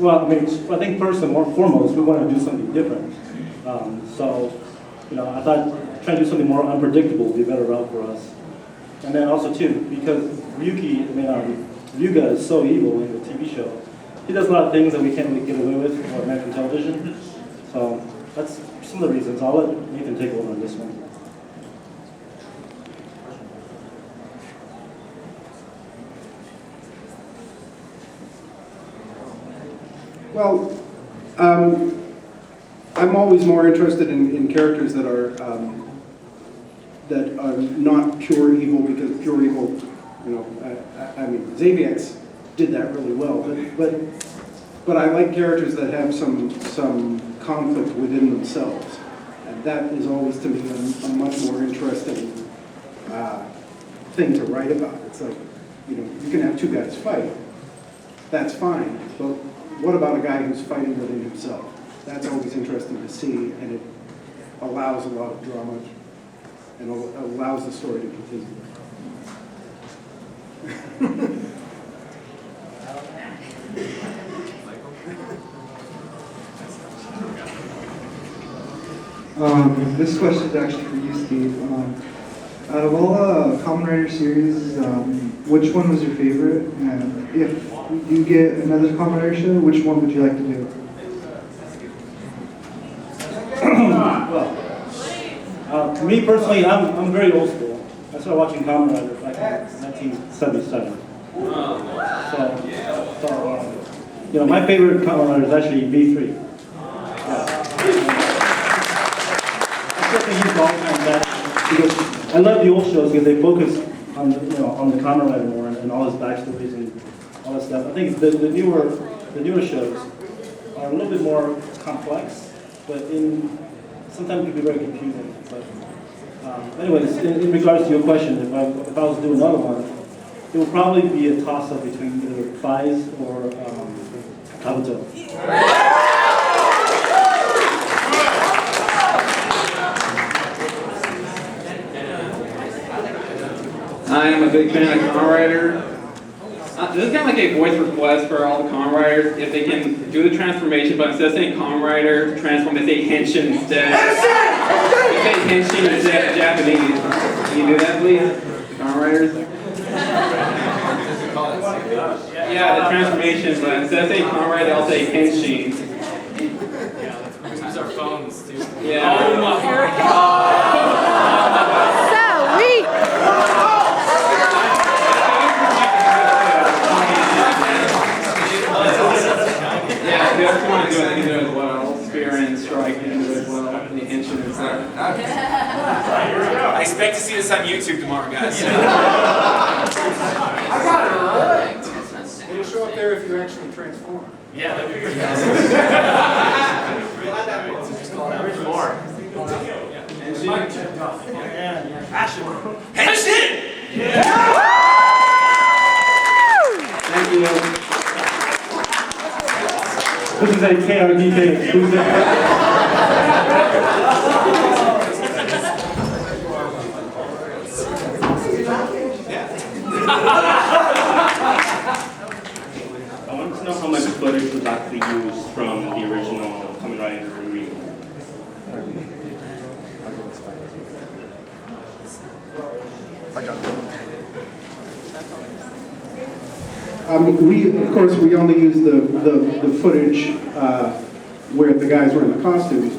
Well, I mean, I think first and foremost, we want to do something different. So, I thought trying to do something more unpredictable would be a better route for us. And then also too, because Ryuga is so evil in the TV show, he does a lot of things that we can't really get away with on American television. So that's some of the reasons. I'll let Nathan take over on this one. Well, I'm always more interested in characters that are not pure evil, because pure evil, I mean, Xaviex did that really well, but I like characters that have some conflict within themselves, and that is always to me a much more interesting thing to write about. It's like, you can have two guys fight, that's fine, but what about a guy who's fighting within himself? That's always interesting to see, and it allows a lot of drama and allows the story to continue. This question is actually for you, Steve. Out of all the Kamen Rider series, which one was your favorite? And if you get another Kamen Rider show, which one would you like to do? Well, to me personally, I'm very old school. I started watching Kamen Rider back in 1977. So, my favorite Kamen Rider is actually V3. Because I love the old shows because they focus on the Kamen Rider more and all his backstories and all that stuff. I think the newer shows are a little bit more complex, but sometimes it can be very confusing. But anyways, in regards to your question, if I was to do another one, it would probably be a toss-up between either Faiz or Kabuto. I am a big fan of Kamen Rider. This is kind of like a voice request for all the Kamen Riders. If they can do the transformation, but instead of saying Kamen Rider transform, they say Henshin instead. They say Henshin instead of Japanese. Can you do that, please? Kamen Riders? Yeah, the transformation, but instead of saying Kamen Rider, I'll say Henshin. Yeah, let's use our phones too. Yeah. Oh my God. So weak. Yeah, if you ever want to do it, they can do it as well. Spear and strike can do it as well. The Henshin and stuff. I expect to see this on YouTube tomorrow, guys. I got it right. It'll show up there if you actually transform. Yeah, that'd be great. Just call it out. More. Henshin! Thank you. This is a KRDK exclusive. I wanted to know how much footage was actually used from the original Kamen Rider remake. Of course, we only use the footage where the guys were in the costumes.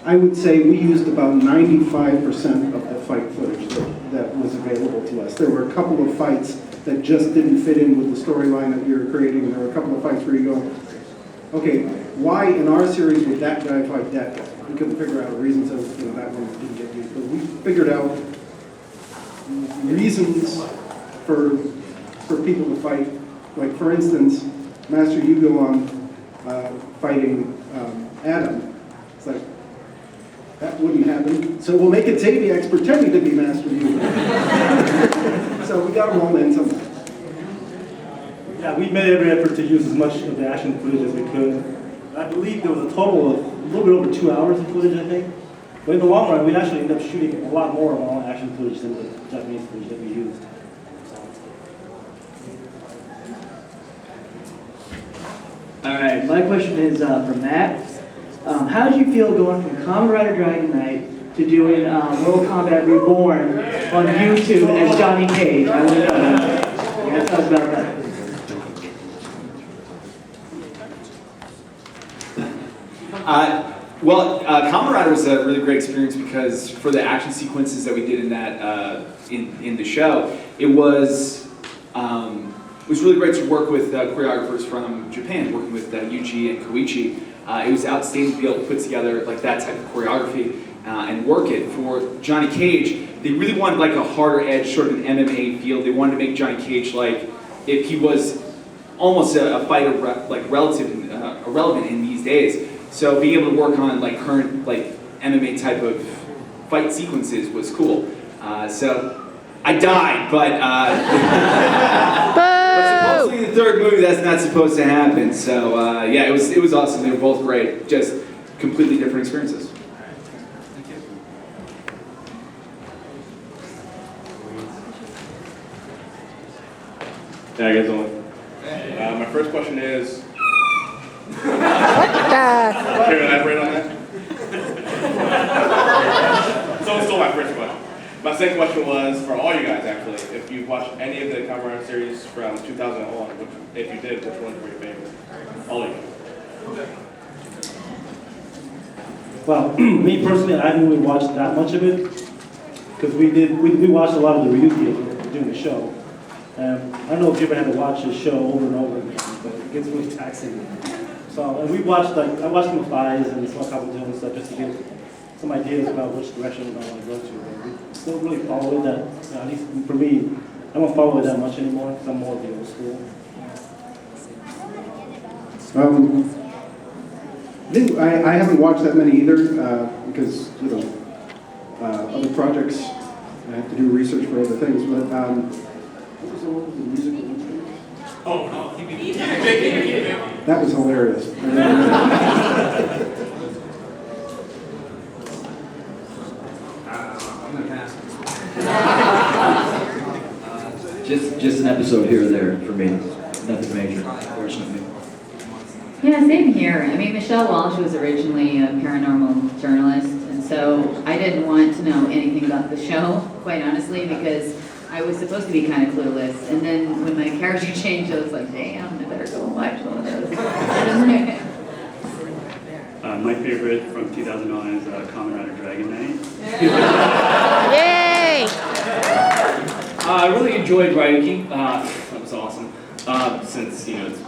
I would say we used about 95% of the fight footage that was available to us. There were a couple of fights that just didn't fit in with the storyline that we were creating. There were a couple of fights where you go, okay, why in our series would that guy fight that guy? We couldn't figure out a reason, so that one didn't get used. But we figured out reasons for people to fight. Like, for instance, Master Yugo fighting Adam. It's like, that wouldn't happen. So we'll make it Xaviex pretending to be Master Yugo. So we got them all in somehow. Yeah, we made every effort to use as much of the action footage as we could. I believe there was a total of a little bit over 2 hours of footage, I think. But in the long run, we actually ended up shooting a lot more of our own action footage than the Japanese footage that we used. All right, my question is for Matt. How did you feel going from Kamen Rider Dragon Knight to doing Mortal Kombat Reborn on YouTube as Johnny Cage? I want to know that. You guys talk about that. Kamen Rider was a really great experience because for the action sequences that we did in that in the show, it was really great to work with choreographers from Japan, working with Yuji and Koichi. It was outstanding to be able to put together like that type of choreography and work it. For Johnny Cage, they really wanted like a harder edge, sort of an MMA feel. They wanted to make Johnny Cage like if he was almost a fighter like irrelevant in these days. So being able to work on like current like MMA type of fight sequences was cool. So I died, but supposedly in the third movie that's not supposed to happen. So yeah, it was awesome. They were both great, just completely different experiences. Thank you. Yeah, I guess my first question is. Can you elaborate on that? So it's still my first question. My second question was for all you guys actually. If you've watched any of the Kamen Rider series from 2001, if you did, which ones were your favorite? All of you. Well, me personally, I haven't really watched that much of it because we watched a lot of the Ryuki during the show. I don't know if you ever had to watch a show over and over again, but it gets really taxing. So and I watched some fives and saw a couple of and stuff just to get some ideas about which direction I want to go to. And we don't really follow it that, at least for me, I don't follow it that much anymore because I'm more of the old school. I haven't watched that many either because other projects I have to do research for other things. But what was the one with the musical instruments? Oh no, That was hilarious. Just an episode here or there for me. Nothing major, fortunately. Yeah, same here. I mean, Michelle Walsh was originally a paranormal journalist, and so I didn't want to know anything about the show, quite honestly, because I was supposed to be kind of clueless. And then when my character changed, I was like, damn, I better go and watch one of those. My favorite from 2009 is Kamen Rider Dragon Knight. Yay! I really enjoyed Ryuki. That was awesome. Since it's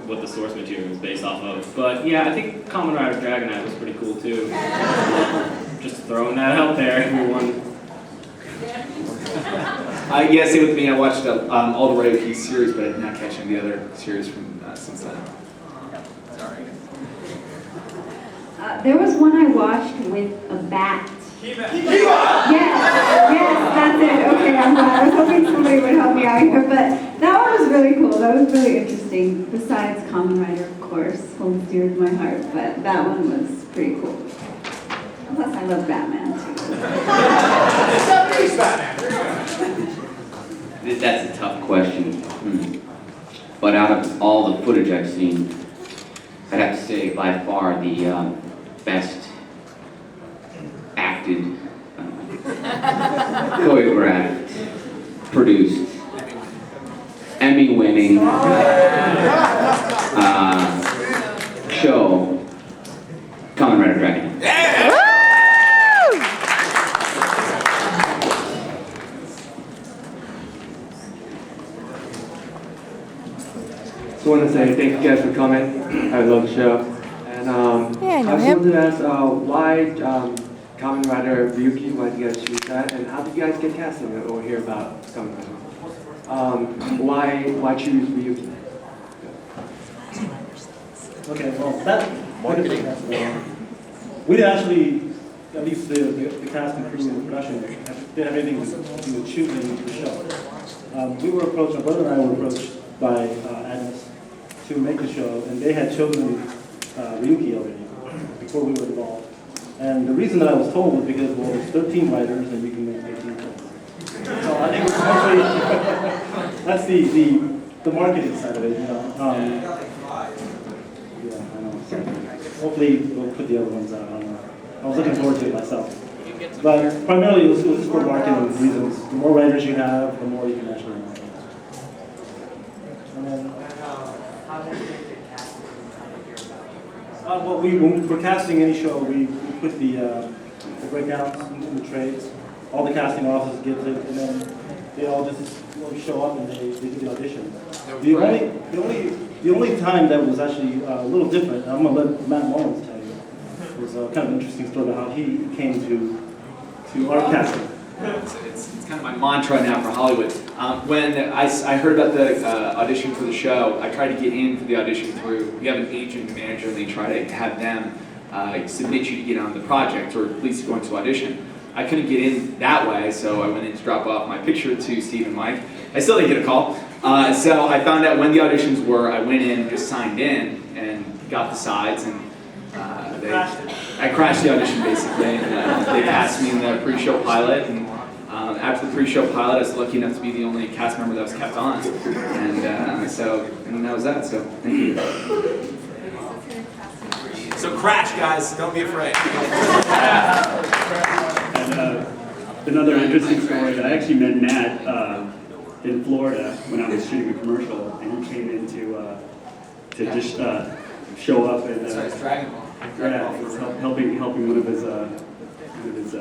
what the source material is based off of. But yeah, I think Kamen Rider Dragon Knight was pretty cool too. Just throwing that out there, everyone. Yeah, same with me. I watched all the Ryuki series, but I did not catch any of the other series from since then. Sorry. There was one I watched with a bat. Yes, that's it. Okay, I'm glad. I was hoping somebody would help me out here, but that one was really cool. That was really interesting. Besides Kamen Rider, of course, holds dear to my heart, but that one was pretty cool. Plus, I love Batman too. That's a tough question. But out of all the footage I've seen, I'd have to say by far the best acted, choreographed, produced, Emmy-winning show, Kamen Rider Dragon. I want to say thank you guys for coming. I love the show. And I know just him. wanted to ask why Kamen Rider Ryuki, why did you guys choose that? And how did you guys get casting it or hear about Kamen Rider? Why choose Ryuki? Okay, well, that marketing. We didn't actually, at least the cast and crew and the production, didn't have anything to do with choosing the show. We were approached, my brother and I were approached by Agnes to make the show, and they had chosen Ryuki already before we were involved. And the reason that I was told was because, well, there's 13 writers and we can make 13 films. So I think it's mostly, that's the marketing side of it, hopefully we'll put the other ones out. I was looking forward to it myself. But primarily it was for marketing reasons. The more writers you have, the more you can actually market. And then, when we're casting any show, we put the breakdowns in the trades. All the casting offices get it, and then they all just show up and they do the audition. The only time that was actually a little different, and I'm going to let Matt Mullins tell you, was kind of an interesting story about how he came to our casting. It's kind of my mantra now for Hollywood. When I heard about the audition for the show, I tried to get in for the audition through, we have an agent and manager, and they try to have them submit you to get on the project, or at least go into audition. I couldn't get in that way, so I went in to drop off my picture to Steve and Mike. I still didn't get a call. So I found out when the auditions were, I went in, just signed in, and got the sides, and I crashed the audition basically, and they cast me in the pre-show pilot, and after the pre-show pilot, I was lucky enough to be the only cast member that was kept on, and that was that, so thank you. So crash, guys, don't be afraid. And another interesting story that I actually met Matt in Florida when I was shooting a commercial, and he came in to just show up and helping one of his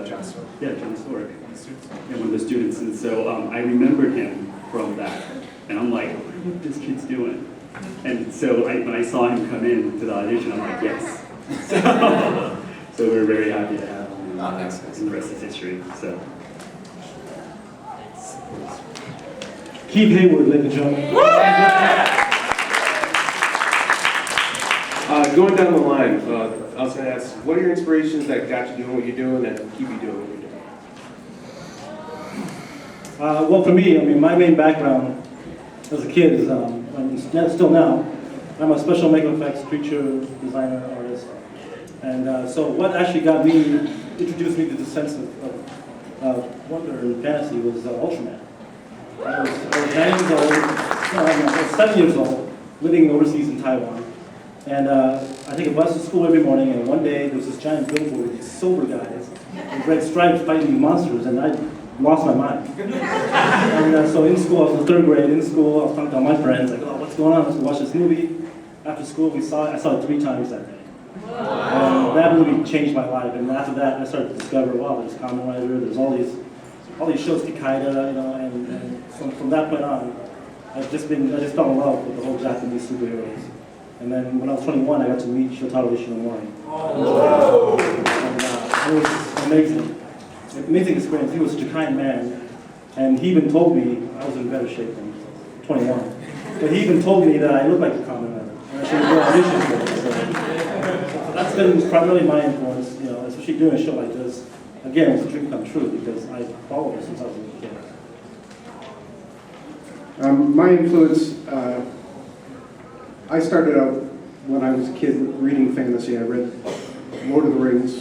John Stewart, one of the students, and so I remembered him from that, and I'm like, what this kid's doing? And so when I saw him come in to the audition, I'm like, yes. So we're very happy to have him, and the rest is history. So. Keith Hayward, ladies and gentlemen. Going down the line, I was going to ask, what are your inspirations that got you doing what you're doing and keep you doing what you're doing? Well, for me, I mean, my main background as a kid is, and still now, I'm a special makeup effects creature designer artist. And so what actually got me, introduced me to the sense of wonder and fantasy was Ultraman. I was 9 years old, I was 7 years old, living overseas in Taiwan. And I take a bus to school every morning, and one day there was this giant billboard with these silver guys with red stripes fighting monsters, and I lost my mind. And so in school, I was in the 3rd grade, in school, I was talking to all my friends, like, oh, what's going on? Let's go watch this movie. After school, I saw it 3 times that day. And that movie changed my life, and after that, I started to discover, wow, there's Kamen Rider, there's all these shows, Kikaida, and from that point on, I just fell in love with the whole Japanese superheroes. And then when I was 21, I got to meet Shotaro Ishinomori. And it was amazing experience. He was such a kind man, and he even told me I was in better shape than 21. But he even told me that I look like a Kamen Rider, and I should go audition for it. So that's been primarily my influence, especially doing a show like this. Again, it's a dream come true because I followed it since I was a kid. My influence, I started out when I was a kid reading fantasy. I read Lord of the Rings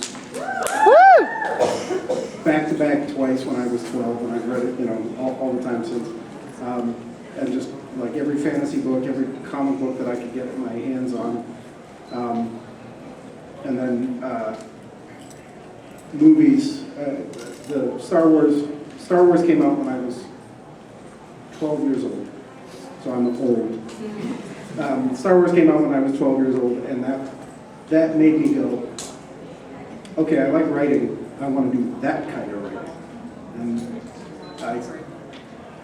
back to back twice when I was 12, and I've read it, all the time since. And just like every fantasy book, every comic book that I could get my hands on. And then movies. The Star Wars came out when I was 12 years old, so I'm old. Star Wars came out when I was 12 years old, and that made me go, okay, I like writing. I want to do that kind of writing. And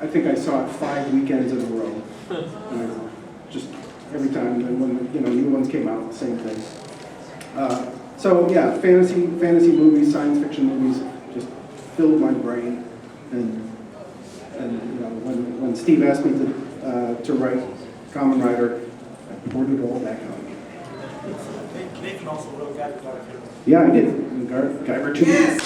I think I saw it 5 weekends in a row. And just every time, and when new ones came out, same thing. So yeah, fantasy movies, science fiction movies just filled my brain. And when Steve asked me to write Kamen Rider, I poured it all back out. Nathan also wrote Guyver 2. Yeah, I did. Guyver 2. Yes!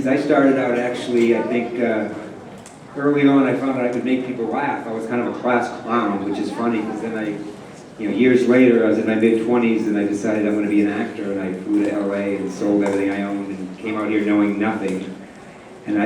I started out actually, I think, early on I found out I could make people laugh. I was kind of a class clown, which is funny because then years later I was in my mid-20s and I decided I'm going to be an actor, and I flew to LA and sold everything I owned and came out here knowing nothing. And I